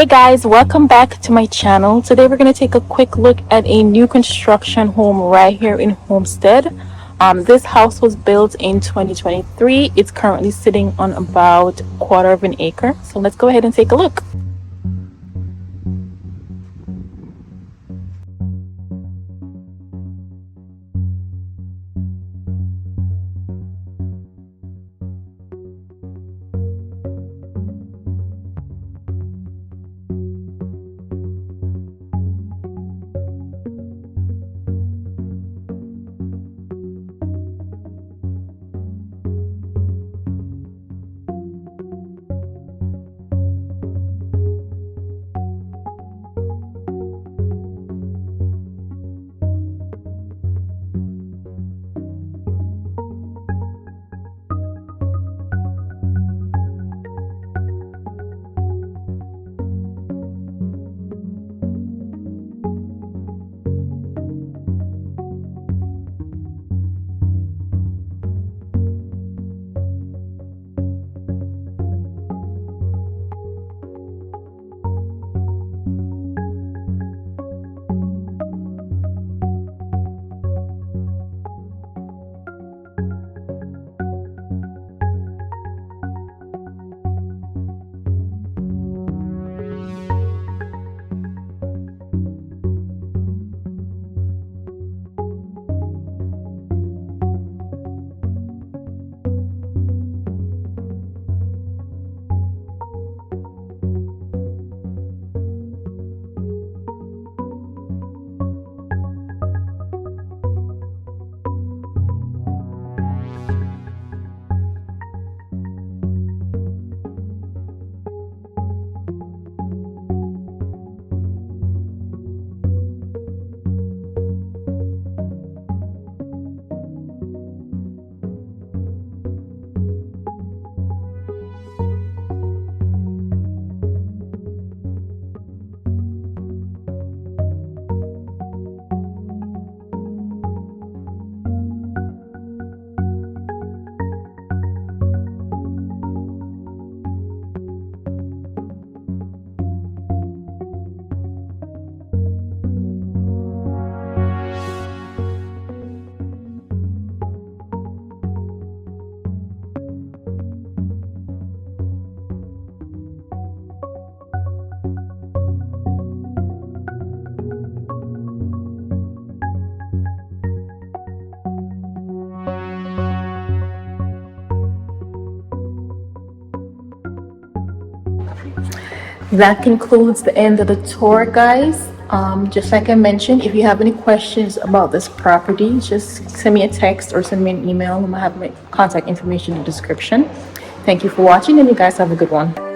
Hey guys, welcome back to my channel. Today we're going to take a quick look at a new construction home right here in Homestead. This house was built in 2023. It's currently sitting on about a quarter of an acre. So let's go ahead and take a look. That concludes the end of the tour, guys. Just like I mentioned, if you have any questions about this property, just send me a text or send me an email. I'm gonna have my contact information in the description. Thank you for watching, and you guys have a good one.